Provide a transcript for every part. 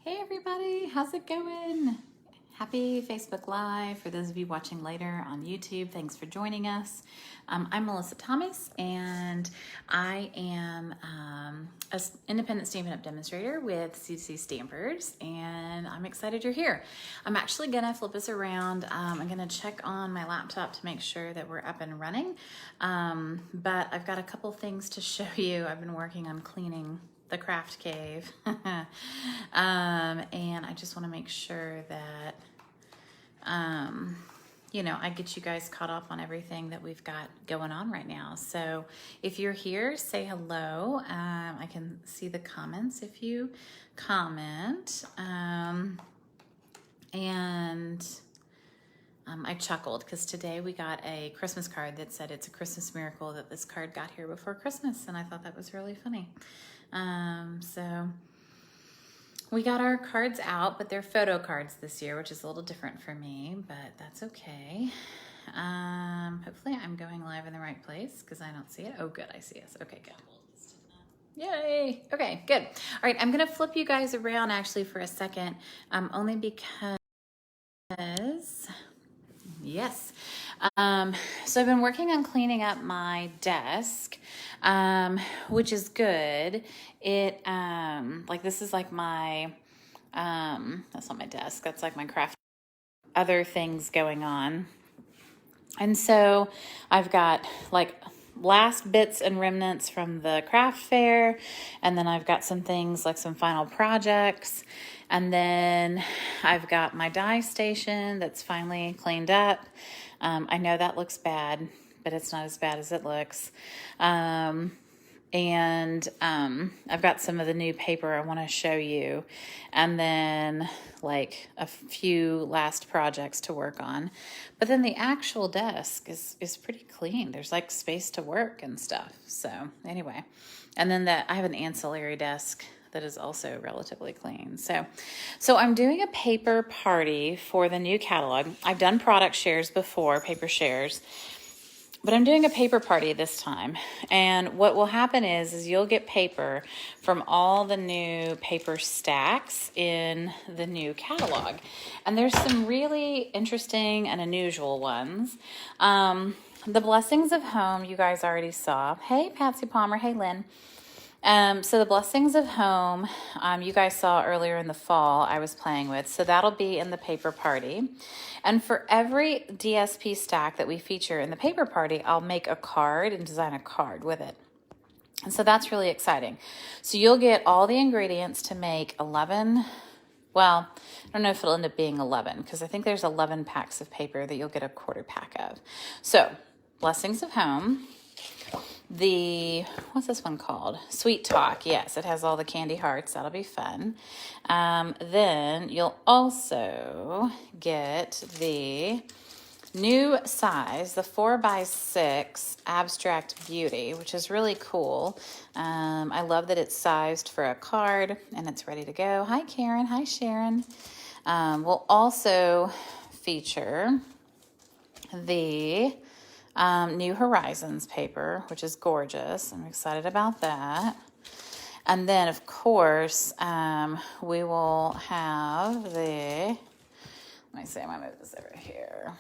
Hey everybody, how's it going? Happy Facebook Live. For those of you watching later on YouTube, thanks for joining us. I'm Melissa Thomas, and I am an independent Stampin' Up demonstrator with CC Stampers, and I'm excited you're here. I'm actually gonna flip us around. I'm gonna check on my laptop to make sure that we're up and running, but I've got a couple things to show you. I've been working on cleaning the craft cave. And I just want to make sure that, I get you guys caught up on everything that we've got going on right now. So if you're here, say hello. I can see the comments if you comment. I chuckled because today we got a Christmas card that said it's a Christmas miracle that this card got here before Christmas, and I thought that was really funny. So we got our cards out, but they're photo cards this year, which is a little different for me, but that's okay. Hopefully I'm going live in the right place because I don't see it. Oh, good, I see us. Okay, good. Yay. Okay, good. All right, I'm going to flip you guys around actually for a second, only because, yes. So I've been working on cleaning up my desk, which is good. It, this is like my, that's not my desk. That's like my craft, other things going on. And so I've got like last bits and remnants from the craft fair. And then I've got some things like some final projects. And then I've got my dye station that's finally cleaned up. I know that looks bad, but it's not as bad as it looks. I've got some of the new paper I want to show you, and then like a few last projects to work on. But then the actual desk is pretty clean. There's like space to work and stuff. So anyway, and then I have an ancillary desk that is also relatively clean. So I'm doing a paper party for the new catalog. I've done product shares before, paper shares, but I'm doing a paper party this time. And what will happen is you'll get paper from all the new paper stacks in the new catalog. And there's some really interesting and unusual ones. The Blessings of Home, you guys already saw. Hey, Patsy Palmer. Hey, Lynn. So the Blessings of Home, you guys saw earlier in the fall I was playing with. So that'll be in the paper party. And for every DSP stack that we feature in the paper party, I'll make a card and design a card with it. And so that's really exciting. So you'll get all the ingredients to make 11, well, I don't know if it'll end up being 11 because I think there's 11 packs of paper that you'll get a quarter pack of. So Blessings of Home. What's this one called? Sweet Talk. Yes, it has all the candy hearts. That'll be fun. Then you'll also get the new size, the 4x6 Abstract Beauty, which is really cool. I love that it's sized for a card and it's ready to go. Hi, Karen. Hi, Sharon. We'll also feature the New Horizons paper, which is gorgeous. I'm excited about that. And then, of course, we will have let me see, I'm going to move this over here.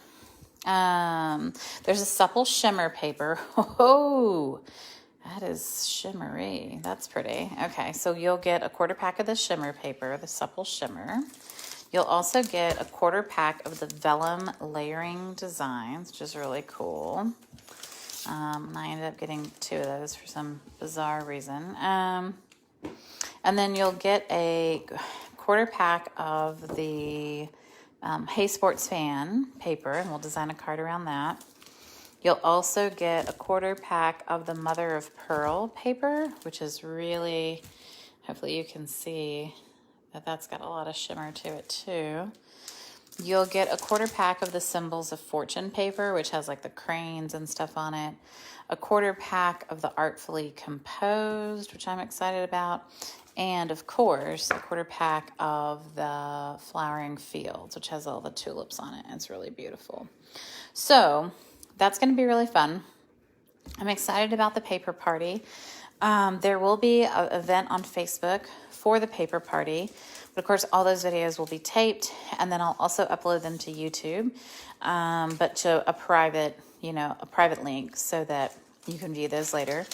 There's a Supple Shimmer paper. Oh, that is shimmery. That's pretty. Okay, so you'll get a quarter pack of the shimmer paper, the Supple Shimmer. You'll also get a quarter pack of the vellum layering designs, which is really cool. And I ended up getting 2 of those for some bizarre reason. And then you'll get a quarter pack of the Hey Sports Fan paper, and we'll design a card around that. You'll also get a quarter pack of the Mother of Pearl paper, which is really, hopefully you can see that's got a lot of shimmer to it too. You'll get a quarter pack of the Symbols of Fortune paper, which has like the cranes and stuff on it. A quarter pack of the Artfully Composed, which I'm excited about. And of course, a quarter pack of the Flowering Fields, which has all the tulips on it. It's really beautiful. So that's going to be really fun. I'm excited about the paper party. There will be an event on Facebook for the paper party. But of course, all those videos will be taped, and then I'll also upload them to YouTube, but to a private, a private link so that you can view those later.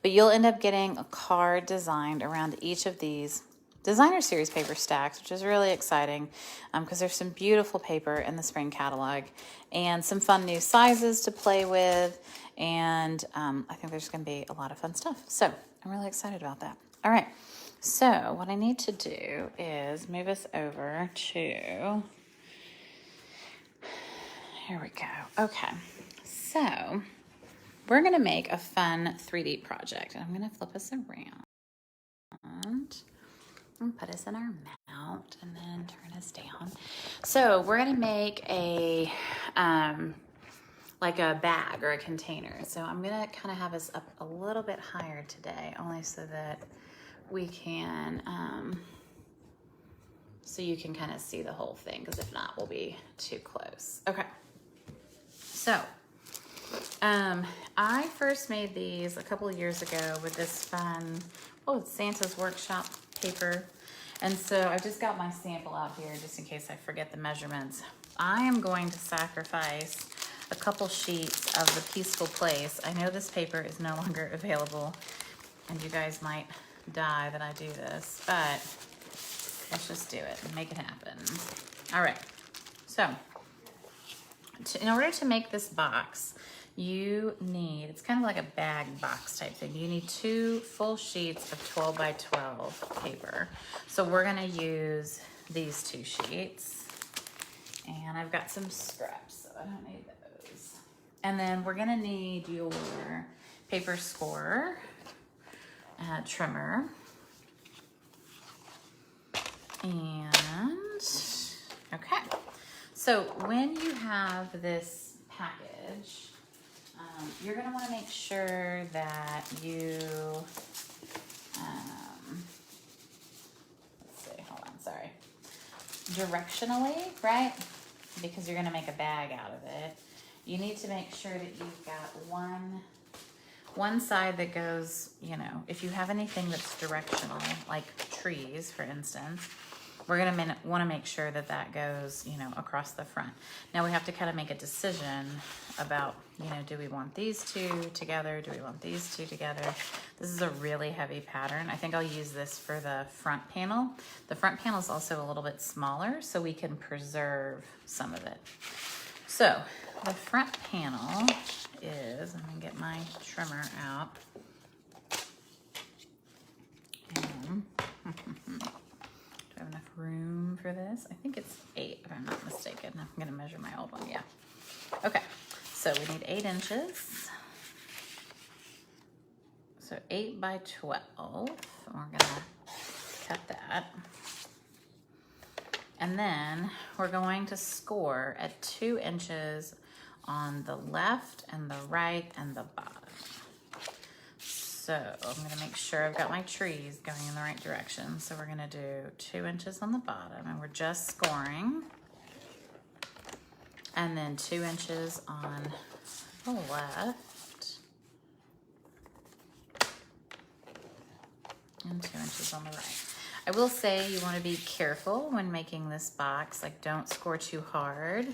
But you'll end up getting a card designed around each of these designer series paper stacks, which is really exciting because there's some beautiful paper in the spring catalog and some fun new sizes to play with. And I think there's going to be a lot of fun stuff. So I'm really excited about that. All right. So what I need to do is move us over to, here we go. Okay. So we're going to make a fun 3D project. And I'm going to flip us around and put us in our mount and then turn us down. So we're going to make a, like a bag or a container. So I'm going to kind of have us up a little bit higher today, only so that we can, so you can kind of see the whole thing, because if not, we'll be too close. Okay. So, I first made these a couple of years ago with this fun, it's Santa's Workshop paper. And so I just got my sample out here just in case I forget the measurements. I am going to sacrifice a couple sheets of the Peaceful Place. I know this paper is no longer available, and you guys might die that I do this, but let's just do it and make it happen. All right, so in order to make this box, you need, it's kind of like a bag box type thing. You need 2 full sheets of 12 by 12 paper. So we're gonna use these 2 sheets, and I've got some scraps, so I don't need those. And then we're gonna need your paper scorer, trimmer, and okay. So when you have this package, you're going to want to make sure that you, let's see, hold on, sorry, directionally, right? Because you're going to make a bag out of it. You need to make sure that you've got one side that goes, if you have anything that's directional, like trees, for instance, we're going to want to make sure that that goes, across the front. Now we have to kind of make a decision about, do we want these 2 together? Do we want these 2 together? This is a really heavy pattern. I think I'll use this for the front panel. The front panel is also a little bit smaller, so we can preserve some of it. So the front panel is, I'm gonna get my trimmer out. And, do I have enough room for this? I think it's 8, if I'm not mistaken. I'm gonna measure my old one, yeah. Okay, so we need 8 inches. So 8 by 12, we're gonna cut that. And then we're going to score at 2 inches on the left and the right and the bottom. So I'm gonna make sure I've got my trees going in the right direction. So we're gonna do 2 inches on the bottom, and we're just scoring. And then 2 inches on the left. And 2 inches on the right. I will say you wanna be careful when making this box, like don't score too hard.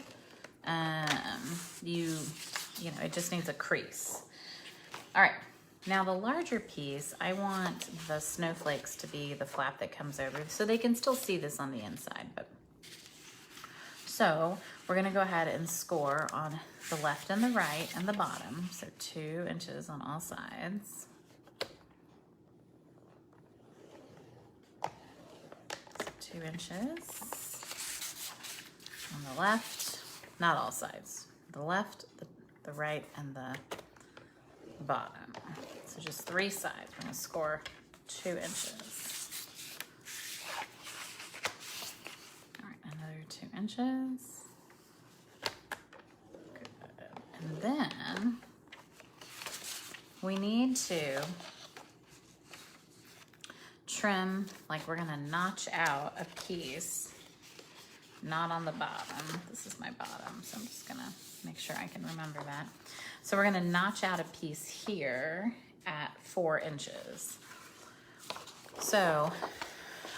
It just needs a crease. All right, now the larger piece, I want the snowflakes to be the flap that comes over so they can still see this on the inside. So we're gonna go ahead and score on the left and the right and the bottom. So 2 inches on all sides. So 2 inches on the left, not all sides. The left, the right, and the bottom. So just 3 sides. We're gonna score 2 inches. All right, another 2 inches. Good. And then we need to trim, like we're gonna notch out a piece, not on the bottom. This is my bottom, so I'm just gonna make sure I can remember that. So we're gonna notch out a piece here at 4 inches. So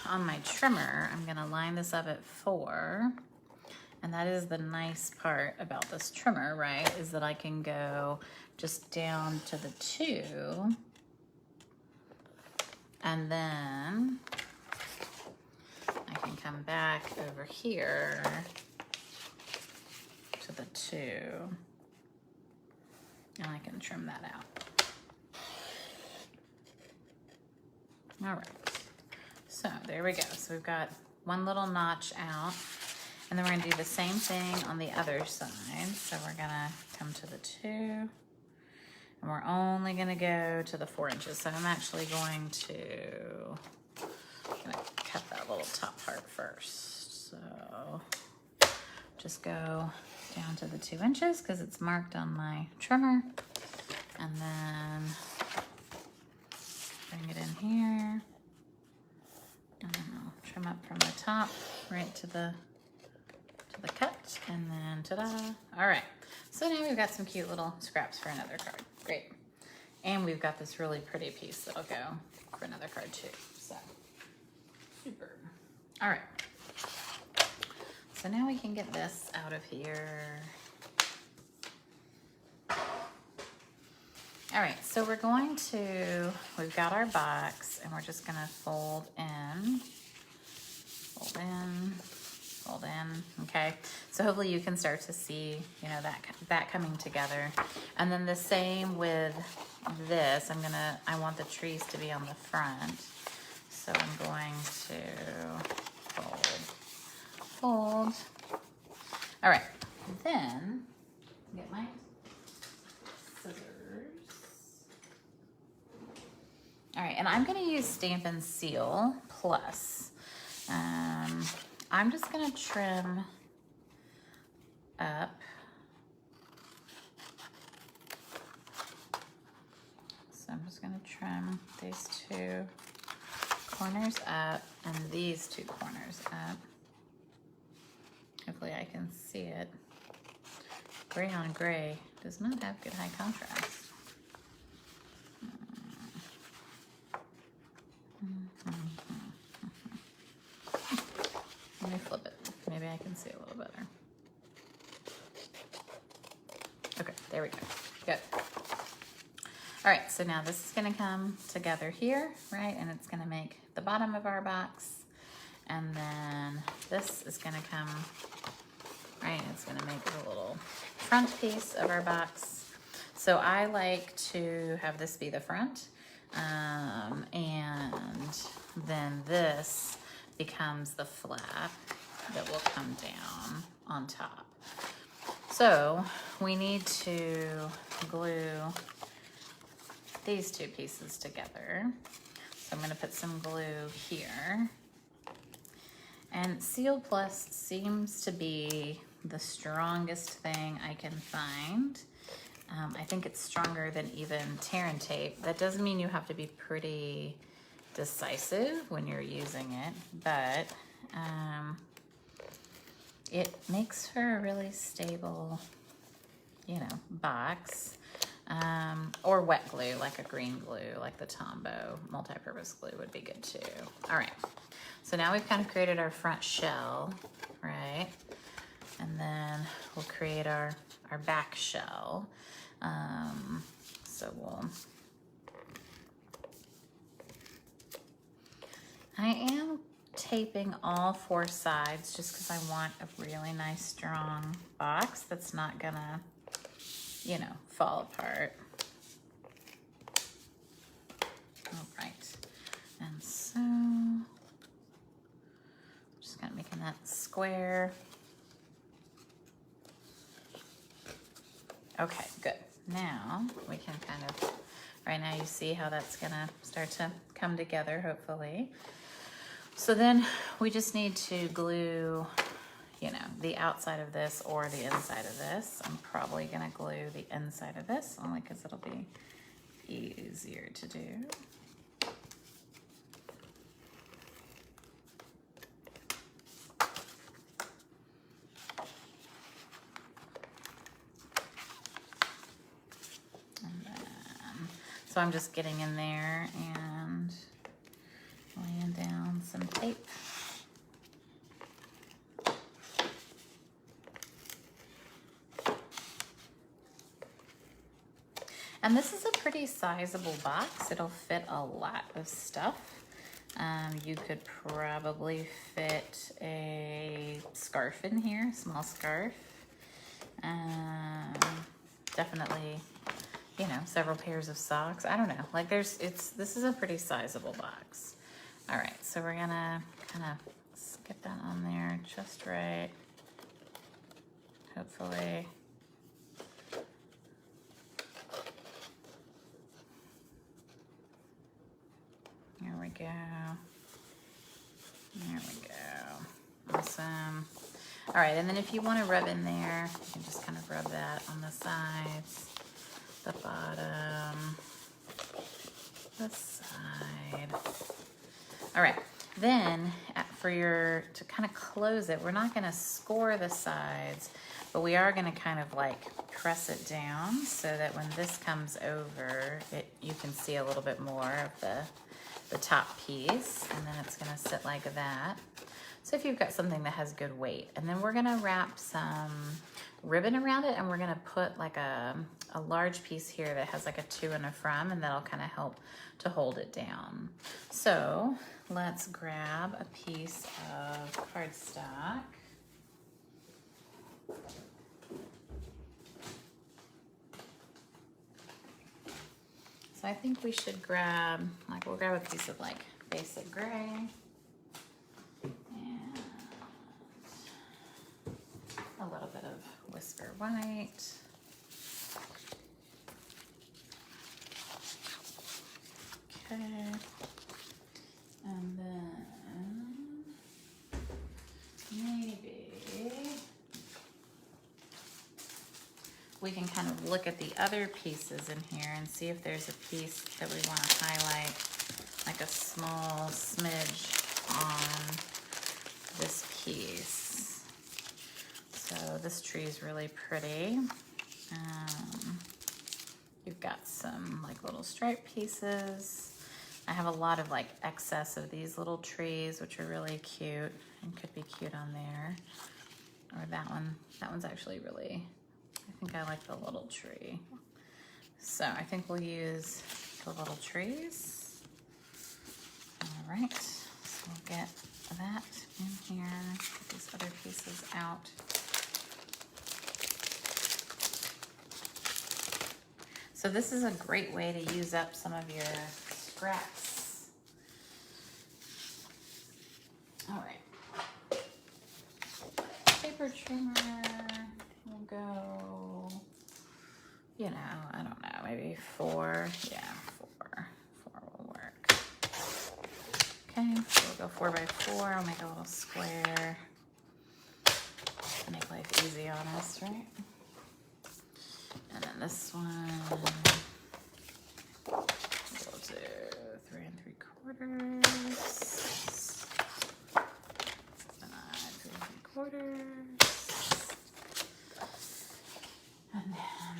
on my trimmer, I'm gonna line this up at 4. And that is the nice part about this trimmer, right? Is that I can go just down to the 2. And then I can come back over here to the 2. And I can trim that out. All right. So there we go. So we've got one little notch out. And then we're gonna do the same thing on the other side. So we're gonna come to the 2, and we're only gonna go to the 4 inches. So I'm actually going to cut that little top part first. So just go down to the 2 inches because it's marked on my trimmer. And then bring it in here. And then I'll trim up from the top right to the cut, and then ta-da. All right, so now we've got some cute little scraps for another card. Great. And we've got this really pretty piece that'll go for another card too. So super. All right, so now we can get this out of here. All right, so we're going to, we've got our box, and we're just gonna fold in, okay? So hopefully you can start to see, you know, that coming together. And then the same with this. I want the trees to be on the front. So I'm going to fold. All right, then get my scissors. All right, and I'm gonna use Stampin' Seal Plus. I'm just gonna trim up. So I'm just gonna trim these 2 corners up and these 2 corners up. Hopefully I can see it. Gray on gray does not have good high contrast. Let me flip it. Maybe I can see a little better. Okay, there we go. Good. All right, so now this is gonna come together here, right? And it's gonna make the bottom of our box. And then this is gonna come, right? It's gonna make the little front piece of our box. So I like to have this be the front. And then this becomes the flap that will come down on top. So we need to glue these 2 pieces together. So I'm gonna put some glue here. And Seal Plus seems to be the strongest thing I can find. I think it's stronger than even tear and tape. That doesn't mean you have to be pretty decisive when you're using it, but it makes for a really stable, you know, box. Or wet glue, like a green glue, like the Tombow multi-purpose glue would be good too. All right, so now we've kind of created our front shell, right? And then we'll create our back shell. So I am taping all 4 sides just because I want a really nice strong box that's not gonna, you know, fall apart. All right, and so just kind of making that square. Okay, good. Now we can kind of, right now you see how that's gonna start to come together, hopefully. So then we just need to glue, you know, the outside of this or the inside of this. I'm probably gonna glue the inside of this only because it'll be easier to do. So I'm just getting in there and laying down some tape. And this is a pretty sizable box. It'll fit a lot of stuff. You could probably fit a scarf in here, small scarf. Definitely, you know, several pairs of socks. I don't know, like this is a pretty sizable box. All right, so we're gonna kind of get that on there just right. Hopefully. There we go. There we go. Awesome. All right, and then if you want to rub in there, you can just kind of rub that on the sides, the bottom, the side. All right, then to kind of close it, we're not going to score the sides, but we are going to kind of like press it down so that when this comes over, you can see a little bit more of the top piece, and then it's going to sit like that. So if you've got something that has good weight, and then we're going to wrap some ribbon around it, and we're going to put like a large piece here that has like a to and a from, and that'll kind of help to hold it down. So let's grab a piece of cardstock. So I think we should grab, we'll grab a piece of like basic gray. And a little bit of Whisper White. Okay. And then maybe we can kind of look at the other pieces in here and see if there's a piece that we want to highlight, like a small smidge on this piece. So this tree is really pretty. You've got some like little stripe pieces. I have a lot of like excess of these little trees, which are really cute and could be cute on there. Or that one. That one's actually really, I think I like the little tree. So I think we'll use the little trees. All right, so we'll get that in here, get these other pieces out. So this is a great way to use up some of your scraps. All right. Paper trimmer will go, you know, I don't know, maybe 4. Yeah, 4. 4 will work. Okay, so we'll go 4 by 4. I'll make a little square to make life easy on us, right? And then this one, we'll do 3 3/4. And 3 3/4. And then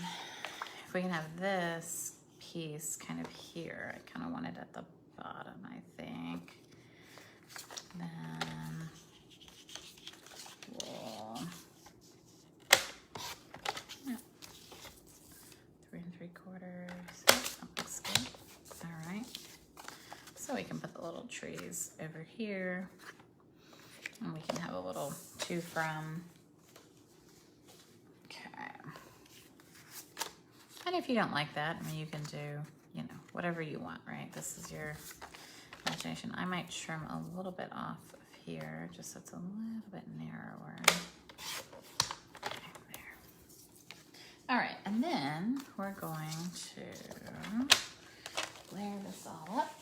if we can have this piece kind of here, I kind of want it at the bottom, I think. Then we'll, yeah, 3 3/4. That looks good. All right. So we can put the little trees over here, and we can have a little to from. Okay. And if you don't like that, I mean, you can do, you know, whatever you want, right? This is your imagination. I might trim a little bit off of here, just so it's a little bit narrower. Okay, there. All right, and then we're going to layer this all up.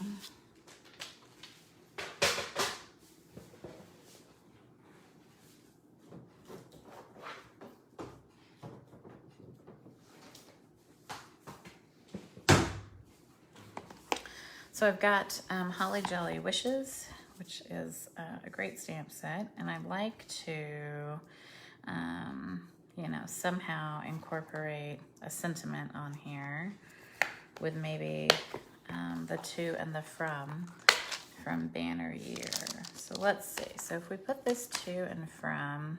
So I've got Holly Jolly Wishes, which is a great stamp set, and I'd like to, you know, somehow incorporate a sentiment on here with maybe the to and the from from banner year. So let's see. So if we put this to and from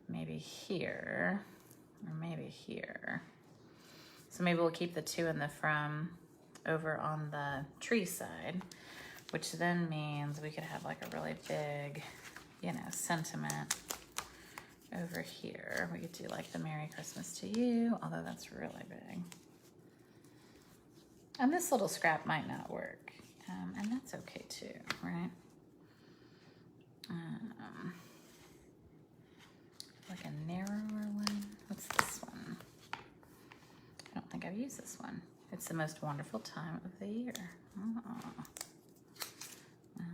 maybe here, or maybe here. So maybe we'll keep the to and the from over on the tree side, which then means we could have like a really big, you know, sentiment over here. We could do like the Merry Christmas to you, although that's really big. And this little scrap might not work, and that's okay too, right? Like a narrower one. What's this one? I don't think I've used this one. It's the most wonderful time of the year. Oh. Well,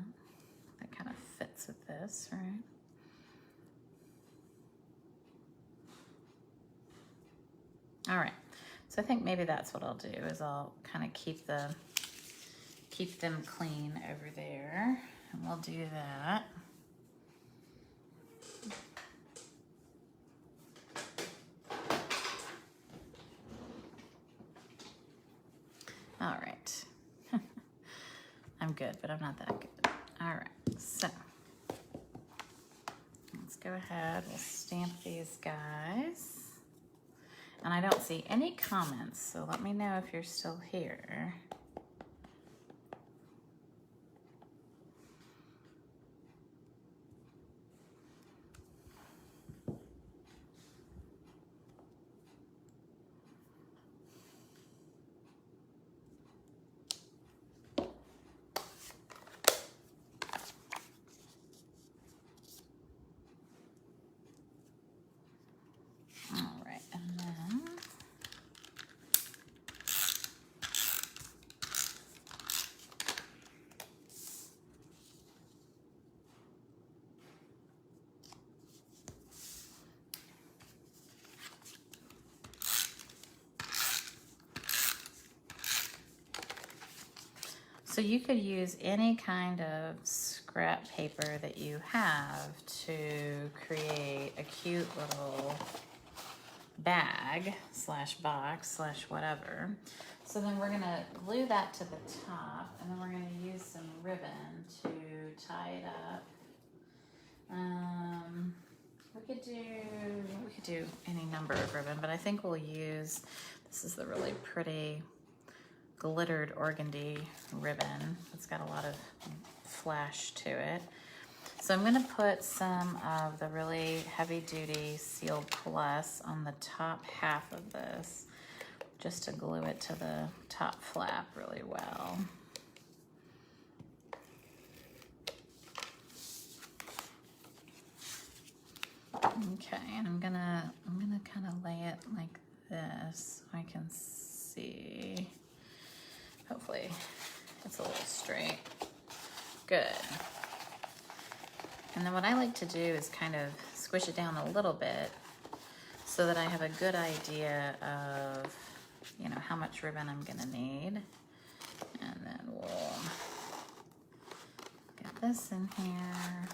that kind of fits with this, right? All right, so I think maybe that's what I'll do is I'll kind of keep them clean over there, and we'll do that. All right, I'm good, but I'm not that good. All right, so let's go ahead, we'll stamp these guys. And I don't see any comments, so let me know if you're still here. All right, and then so you could use any kind of scrap paper that you have to create a cute little bag slash box slash whatever. So then we're gonna glue that to the top, and then we're gonna use some ribbon to tie it up. We could do any number of ribbon, but I think we'll use, this is the really pretty glittered organdy ribbon. It's got a lot of flash to it. So I'm gonna put some of the really heavy duty Seal Plus on the top half of this, just to glue it to the top flap really well. Okay, and I'm gonna kind of lay it like this so I can see. Hopefully it's a little straight. Good. And then what I like to do is kind of squish it down a little bit so that I have a good idea of, you know, how much ribbon I'm gonna need. And then we'll get this in here.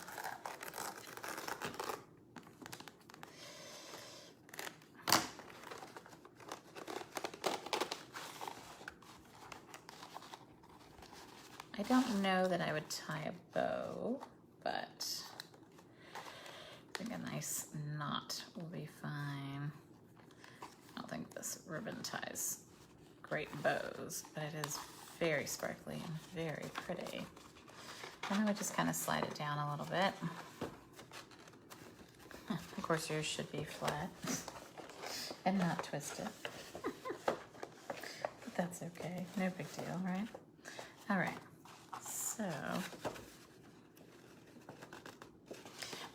I don't know that I would tie a bow, but I think a nice knot will be fine. I don't think this ribbon ties great bows, but it is very sparkly and very pretty. And then we just kind of slide it down a little bit. Of course, yours should be flat and not twisted. But that's okay, no big deal, right? All right. So,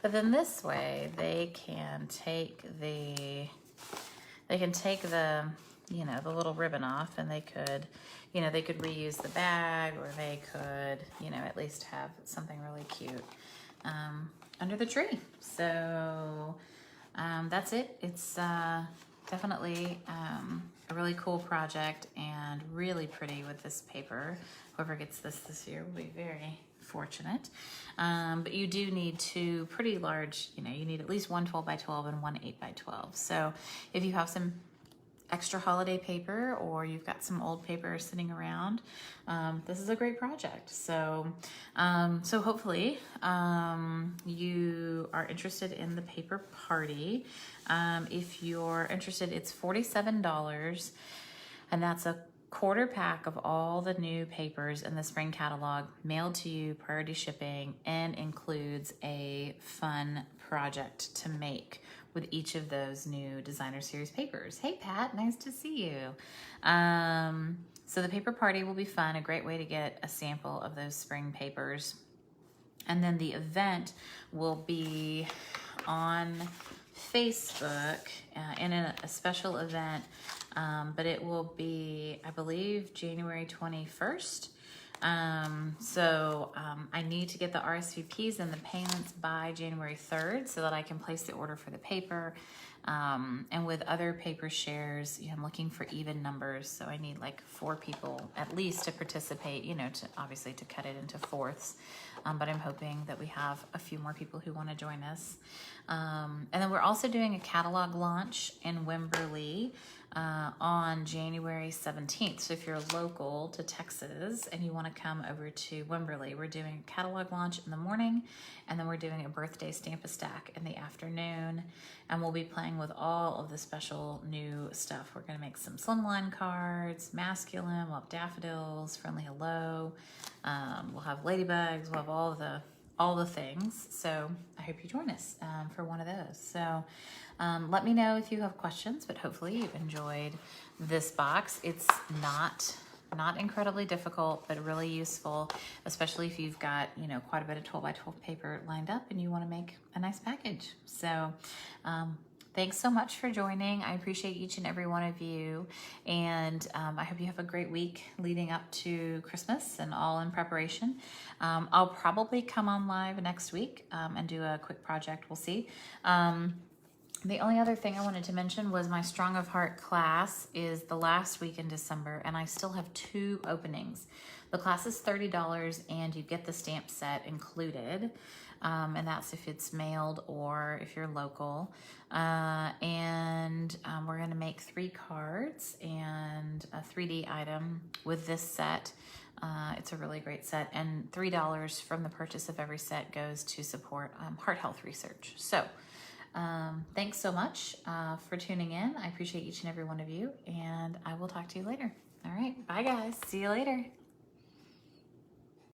but then this way they can take the, you know, the little ribbon off, and they could, you know, they could reuse the bag, or they could, you know, at least have something really cute under the tree. So that's it. It's definitely a really cool project and really pretty with this paper. Whoever gets this year will be very fortunate. But you do need two pretty large, you know, you need at least one 12 by 12 and one 8 by 12. So if you have some extra holiday paper, or you've got some old paper sitting around, this is a great project. So, so hopefully you are interested in the paper party. If you're interested, it's $47, and that's a quarter pack of all the new papers in the spring catalog, mailed to you, priority shipping, and includes a fun project to make with each of those new designer series papers. Hey Pat, nice to see you. So the paper party will be fun, a great way to get a sample of those spring papers. And then the event will be on Facebook in a special event, but it will be, I believe, January 21st. I need to get the RSVPs and the payments by January 3rd so that I can place the order for the paper. And with other paper shares, I'm looking for even numbers. So I need like 4 people at least to participate, obviously to cut it into fourths. But I'm hoping that we have a few more people who want to join us. And then we're also doing a catalog launch in Wimberley on January 17th. So if you're local to Texas and you want to come over to Wimberley, we're doing a catalog launch in the morning, and then we're doing a birthday Stamp-A-Stack in the afternoon, and we'll be playing with all of the special new stuff. We're going to make some slimline cards, masculine, we'll have daffodils, friendly hello, we'll have ladybugs, we'll have all the things. So I hope you join us for one of those. So let me know if you have questions, but hopefully you've enjoyed this box. It's not incredibly difficult, but really useful, especially if you've got, quite a bit of 12x12 paper lined up and you want to make a nice package. So thanks so much for joining. I appreciate each and every one of you. And I hope you have a great week leading up to Christmas and all in preparation. I'll probably come on live next week and do a quick project. We'll see. The only other thing I wanted to mention was my Strong of Heart class is the last week in December, and I still have 2 openings. The class is $30, and you get the stamp set included, and that's if it's mailed or if you're local. We're going to make 3 cards and a 3D item with this set. It's a really great set, and $3 from the purchase of every set goes to support heart health research. So thanks so much for tuning in. I appreciate each and every one of you, and I will talk to you later. All right, bye guys. See you later.